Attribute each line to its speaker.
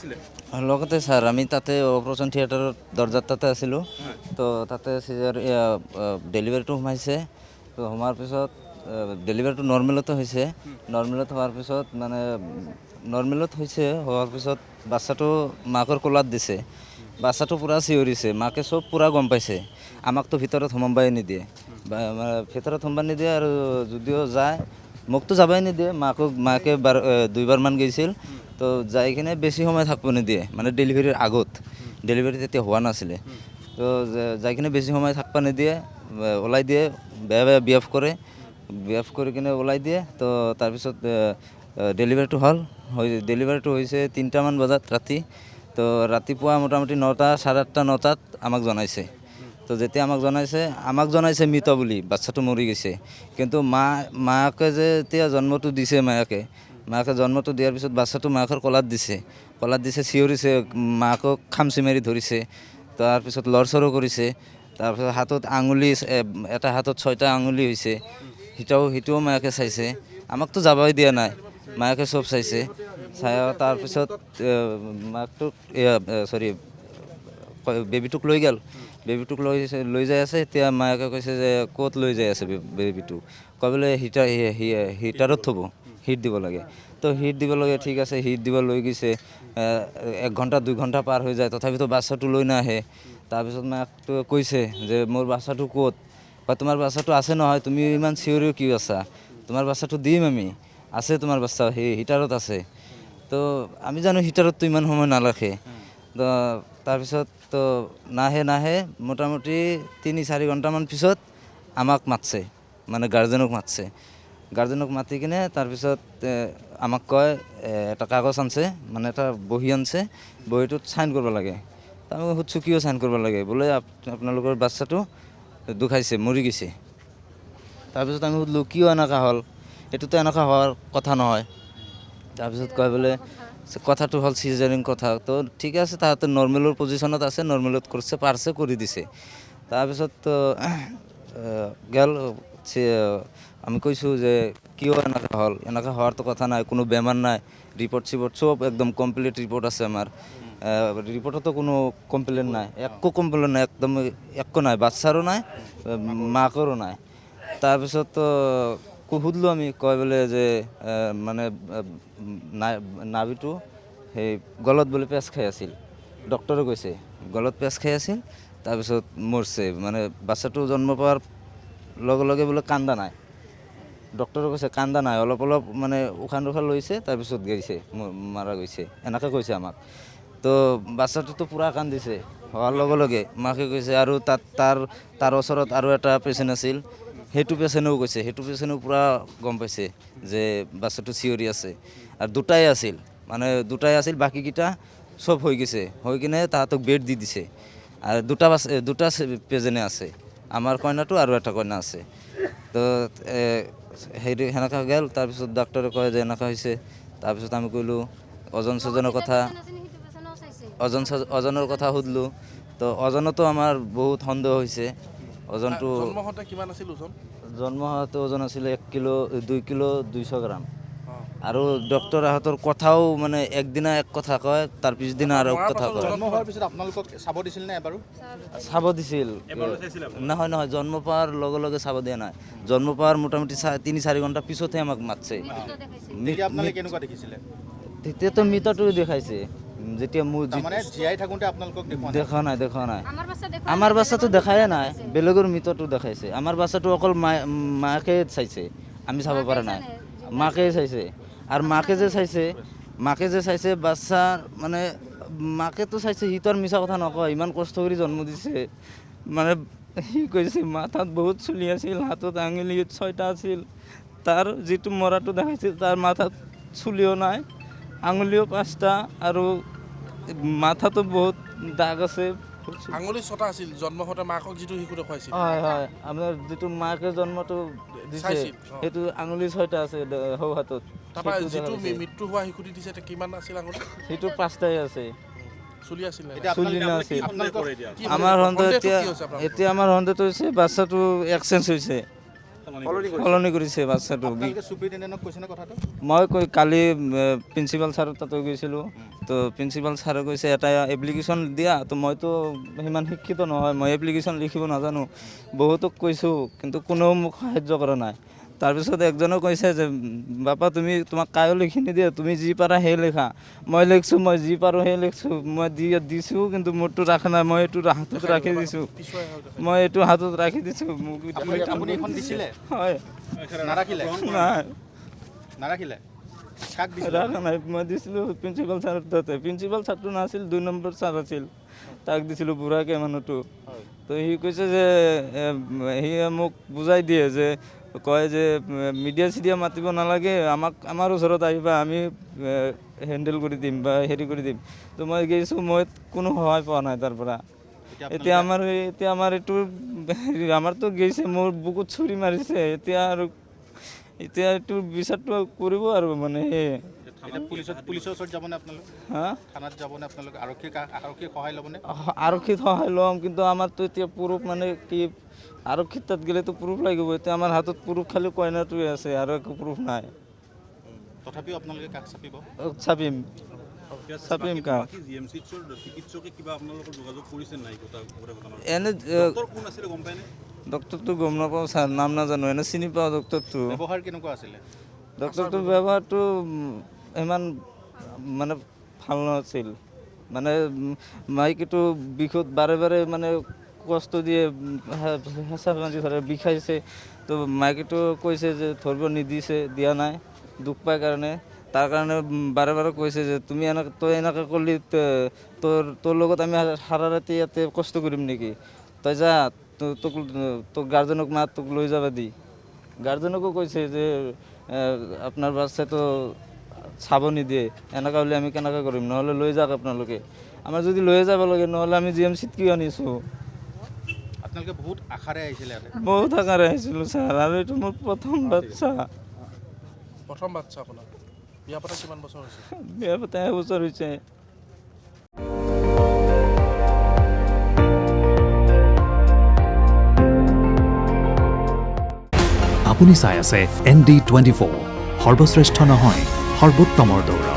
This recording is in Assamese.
Speaker 1: আছিলে?
Speaker 2: লগতে ছাৰ আমি তাতে অপাৰেশ্যন থিয়েটাৰৰ দৰ্জাত তাতে আছিলোঁ। তো তাতে চিজাৰ ডেলিভাৰীটো সোমাইছে। তো সোমাৰ পিছত ডেলিভাৰীটো নৰ্মেলতে হৈছে। নৰ্মেলত হোৱাৰ পিছত মানে নৰ্মেলত হৈছে, হোৱাৰ পিছত বাচ্চাটো মাকৰ কোলাত দিছে। বাচ্চাটো পূৰা চিঞৰিছে, মাকে চব পূৰা গম পাইছে। আমাকতো ভিতৰত সোমাবাই নিদিয়ে, ভিতৰত সোমাব নিদিয়ে। আৰু যদিও যায়, মোকতো যাবাই নিদিয়ে। মাকে দুইবাৰমান গৈছিল। তো যাই কিনে বেছি সময় থাকিব নিদিয়ে, মানে ডেলিভাৰীৰ আগত। ডেলিভাৰী তেতিয়া হোৱা নাছিলে। তো যাই কিনে বেছি সময় থাকিব নিদিয়ে, ওলাই দিয়ে, বেয়া বেয়া বিহেভ কৰে। বিহেভ কৰি কিনে ওলাই দিয়ে। তো তাৰপিছত ডেলিভাৰীটো হ'ল। ডেলিভাৰীটো হৈছে 3টামান বজাত ৰাতি। তো ৰাতিপুৱা মোটামুটি 9টা, 8:30, 9টাত আমাক জনাইছে। তো যেতিয়া আমাক জনাইছে মৃত বুলি, বাচ্চাটো মৰি গৈছে। কিন্তু মাকে যে এতিয়া জন্মটো দিছে, মাকে জন্মটো দিয়াৰ পিছত বাচ্চাটো মাকৰ কোলাত দিছে, চিঞৰিছে, মাকক খামচি মাৰি ধৰিছে। তাৰপিছত লৰচৰো কৰিছে। তাৰপিছত হাতত আঙুলি, এটা হাতত 6টা আঙুলি হৈছে, সেইটোও মাকে চাইছে। আমাকতো যাবই দিয়া নাই, মাকে চব চাইছে। তাৰপিছত বেবীটোক লৈ গ'ল। বেবীটোক লৈ যাই আছে। এতিয়া মাকে কৈছে যে ক'ত লৈ যাই আছে বেবীটোক, কয় বোলে হিটাৰত থ'ব, হিট দিব লাগে। তো হিট দিব লাগে, ঠিক আছে, হিট দিব লৈ গৈছে। 1 ঘণ্টা 2 ঘণ্টা পাৰ হৈ যায়, তথাপিতো বাচ্চাটো লৈ নাহে। তাৰপিছত মাকটো কৈছে যে মোৰ বাচ্চাটো ক'ত, বা তোমাৰ বাচ্চাটো আছে নহয়, তুমি ইমান চিঞৰি কি আছা, তোমাৰ বাচ্চাটো দিম আমি, আছে তোমাৰ বাচ্চা, হিটাৰত আছে। তো আমি জানো হিটাৰততো ইমান সময় নাৰাখে। তো তাৰপিছত তো নাহে, মোটামুটি 3-4 ঘণ্টামান পিছত আমাক মাতছে, মানে গাৰ্জেনক মাতছে। গাৰ্জেনক মাতি কিনে তাৰপিছত আমাক কয়, এটা কাগজ আনছে, মানে এটা বহী আনছে, বহীটোত চাইন কৰিব লাগে। আমি সুধিছোঁ কিয় চাইন কৰিব লাগে, বোলে আপোনালোকৰ বাচ্চাটো ঢুকাইছে, মৰি গৈছে। তাৰপিছত আমি সুধিলোঁ কিয় এনেকুৱা হ'ল, এইটোতো এনেকুৱা হোৱাৰ কথা নহয়। তাৰপিছত কয় বোলে কথাটো হ'ল চিজাৰিং কথা। তো ঠিক আছে, তাহাঁতে নৰ্মেলৰ পজিশ্যনত আছে, নৰ্মেলত পাৰছে, কৰি দিছে। তাৰপিছত গেল, আমি কৈছোঁ যে কিয় এনেকুৱা হ'ল, এনেকুৱা হোৱাৰতো কথা নাই, কোনো বেমাৰ নাই, ৰিপৰ্ট চব একদম কমপ্লিট ৰিপৰ্ট আছে আমাৰ। ৰিপৰ্টতো কোনো কমপ্লেইন নাই, একো কমপ্লেইন নাই, একদম একো নাই, বাচ্চাৰো নাই, মাকৰো নাই। তাৰপিছত সুধিলোঁ আমি, কয় বোলে যে মানে নাভিটো সেই গলত বোলে পেচ খাই আছিল। ডক্টৰে কৈছে গলত পেচ খাই আছিল, তাৰপিছত মৰছে। মানে বাচ্চাটো জন্ম পোৱাৰ লগে লগে বোলে কান্দা নাই, ডক্টৰে কৈছে কান্দা নাই, অলপ মানে উশাহ নিশাহ লৈছে, তাৰপিছত গৈছে, মাৰা গৈছে, এনেকৈ কৈছে আমাক। তো বাচ্চাটোতো পূৰা কান্দিছে, হোৱাৰ লগে লগে মাকে কৈছে, আৰু তাৰ ওচৰত আৰু এটা পেচেণ্ট আছিল, সেইটো পেচেণ্টেও কৈছে, সেইটো পেচেণ্টেও পূৰা গম পাইছে যে বাচ্চাটো চিঞৰি আছে। আৰু দুটাই আছিল, বাকীকেইটা চব হৈ গৈছে, হৈ কিনে তাহাঁতক বেড দি দিছে। আৰু দুটা পেজেণ্টে আছে, আমাৰ কইনাটো আৰু এটা কইনা আছে। তো সেনেকুৱা গ'ল। তাৰপিছত ডাক্তৰে কয় যে এনেকুৱা হৈছে। তাৰপিছত আমি ক'লোঁ ওজনৰ কথা সুধিলোঁ। তো ওজনতো আমাৰ বহুত সন্দেহ হৈছে। ওজনটো
Speaker 1: জন্ম হওঁতে কিমান আছিল ওজন?
Speaker 2: জন্ম হওঁতে ওজন আছিলে 2 কিলো 200 গ্ৰাম। আৰু ডক্টৰ হাতৰ কথাও মানে একদিনা এক কথা কয়, তাৰ পিছদিনা আৰু কথা কয়।
Speaker 3: জন্ম হোৱাৰ পিছত আপোনালোকক চাব দিছিল নে এবাৰো?
Speaker 2: চাব দিছিল, নহয়, জন্ম পোৱাৰ লগে লগে চাব দিয়া নাই। জন্ম পোৱাৰ মোটামুটি 3-4 ঘণ্টা পিছতহে আমাক মাতছে।
Speaker 3: তেতিয়া আপোনালোকে কেনেকুৱা দেখিছিলে?
Speaker 2: তেতিয়াতো মৃতটো দেখাইছে। যেতিয়া
Speaker 3: মানে জীয়াই থাকোঁতে আপোনালোকক
Speaker 2: দেখা নাই। আমাৰ বাচ্চাটো দেখাই নাই, বেলেগৰ মৃতটো দেখাইছে। আমাৰ বাচ্চাটো অকল মাকে চাইছে, আমি চাব পৰা নাই, মাকে চাইছে। আৰু মাকে যে চাইছে বাচ্চা, মানে মাকেতো চাইছে, সি তো আৰু মিছা কথা নকয়, ইমান কষ্ট কৰি জন্ম দিছে। মানে সি কৈছে মাথাত বহুত চুলি আছিল, হাতত আঙুলি 6টা আছিল। তাৰ যিটো মৰাটো দেখাইছিল, তাৰ মাথাত চুলিও নাই, আঙুলিও 5টা, আৰু মাথাতো বহুত দাগ আছে।
Speaker 1: আঙুলি 6টা আছিল জন্ম হওঁতে, মাকক যিটো শিশু দেখুৱাইছিল।
Speaker 2: হয়, আপোনাৰ যিটো মাকে জন্মটো দিছে, সেইটো আঙুলি 6টা আছে সৌ হাতত।
Speaker 1: তাৰপৰা যিটো মৃত্যু হোৱা শিশুটি দিছে, কিমান আছিল আঙুলি?
Speaker 2: সেইটো 5টাই আছে।
Speaker 1: চুলি আছিল নে?
Speaker 2: চুলি নাছিল। আমাৰ সন্দেহটো হৈছে বাচ্চাটো এক্সচেঞ্জ হৈছে, সলনি কৰিছে বাচ্চাটো।
Speaker 3: আপোনালোকে চুপাৰিনটেণ্ডেণ্টক কৈছেনে কথাটো?
Speaker 2: মই কালি প্ৰিন্সিপাল ছাৰৰ তাতে গৈছিলোঁ। তো প্ৰিন্সিপাল ছাৰে কৈছে এটা এপ্লিকেশ্যন দিয়া। তো মইতো সিমান শিক্ষিত নহয়, মই এপ্লিকেশ্যন লিখিব নাজানো। বহুতক কৈছোঁ কিন্তু কোনেও মোক সাহায্য কৰা নাই। তাৰপিছত একজনে কৈছে যে বাপা তুমি তোমাক কায়ো লিখি নিদিয়ে, তুমি যি পাৰা সেই লিখা। মই লিখিছোঁ, মই যি পাৰোঁ সেই লিখিছোঁ। মই দিছোঁ কিন্তু মোৰটো ৰাখা নাই, মই এইটো হাতত ৰাখি দিছোঁ।
Speaker 1: পিছুৱাই হয় দেখাই।
Speaker 2: মই এইটো হাতত ৰাখি দিছোঁ। মোক
Speaker 3: আপুনি এখন দিছিলে
Speaker 2: হয়
Speaker 3: নাৰাখিলে
Speaker 2: নাই
Speaker 3: নাৰাখিলে কাক দিছিলে
Speaker 2: ৰাখা নাই। মই দিছিলোঁ প্ৰিন্সিপাল ছাৰৰ তাতে। প্ৰিন্সিপাল ছাৰটো নাছিল, 2 নম্বৰ ছাৰ আছিল, তাক দিছিলোঁ বুঢ়াকৈ মানুহটো। তো সি কৈছে যে সি মোক বুজাই দিয়ে যে কয় যে মিডিয়া চিডিয়া মাতিব নালাগে, আমাৰ ওচৰত আহিবা, আমি হেণ্ডেল কৰি দিম বা হেৰি কৰি দিম। তো মই গৈছোঁ, মই কোনো সহায় পোৱা নাই তাৰ পৰা। এতিয়া আমাৰ এইটো আমাৰতো গৈছে, মোৰ বুকুত ছুৰী মাৰিছে। এতিয়া এইটো বিচাৰটো কৰিব আৰু মানে
Speaker 3: এতিয়া পুলিচৰ ওচৰত যাবনে আপোনালোক?
Speaker 2: হা
Speaker 3: থানাত যাবনে আপোনালোক? আৰক্ষীৰ সহায় ল'বনে?
Speaker 2: আৰক্ষীত সহায় ল'ম, কিন্তু আমাৰতো এতিয়া প্ৰুফ মানে কি, আৰক্ষীত তাত গ'লেতো প্ৰুফ লাগিব। এতিয়া আমাৰ হাতত প্ৰুফ খালি কইনাটোৱে আছে, আৰু একো প্ৰুফ নাই।
Speaker 3: তথাপিও আপোনালোকে কাক চাপিব?
Speaker 2: চাপিম কাক? এনে ডক্টৰটো গম নাপাওঁ ছাৰ, নাম নাজানো, এনে চিনি পাওঁ ডক্টৰটো।
Speaker 3: ব্যৱহাৰ কেনেকুৱা আছিলে?
Speaker 2: ডক্টৰটোৰ ব্যৱহাৰটো ইমান মানে ভাল নাছিল। মানে মাইকীটো বিষত বাৰে বাৰে মানে কষ্ট দিয়ে, হেঁচা বান্ধি ধৰে, বিষাইছে। তো মাইকীটো কৈছে যে ধৰিব নিদিছে, দিয়া নাই, দুখ পায় কাৰণে। তাৰ কাৰণে বাৰে বাৰে কৈছে যে তই এনেকৈ কৰিলি, তোৰ লগত আমি সাৰা ৰাতি ইয়াতে কষ্ট কৰিম নেকি? তই যা, তোক গাৰ্জেনক মাত, তোক লৈ যাবা দি। গাৰ্জেনকো কৈছে যে আপোনাৰ বাচ্চাটো চাব নিদিয়ে, এনেকুৱা হ'লে আমি কেনেকৈ কৰিম, নহ'লে লৈ যাওক আপোনালোকে। আমাৰ যদি লৈয়ে যাব লাগে, নহ'লে আমি GMCত কিয় আনিছোঁ?
Speaker 3: আপোনালোকে বহুত আশাৰে আহিছিলে ইয়াতে?
Speaker 2: বহুত আশাৰে আহিছিলোঁ ছাৰ, আৰু এইটো মোৰ প্ৰথম বাচ্চা।
Speaker 1: প্ৰথম বাচ্চা আপোনাৰ? বিয়া পতা কিমান বছৰ হৈছে?
Speaker 2: বিয়া পতা 1 বছৰ হৈছে।
Speaker 4: আপুনি চাই আছে ND24, সৰ্বশ্ৰেষ্ঠ নহয়, সৰ্বোত্তমৰ দৌৰা।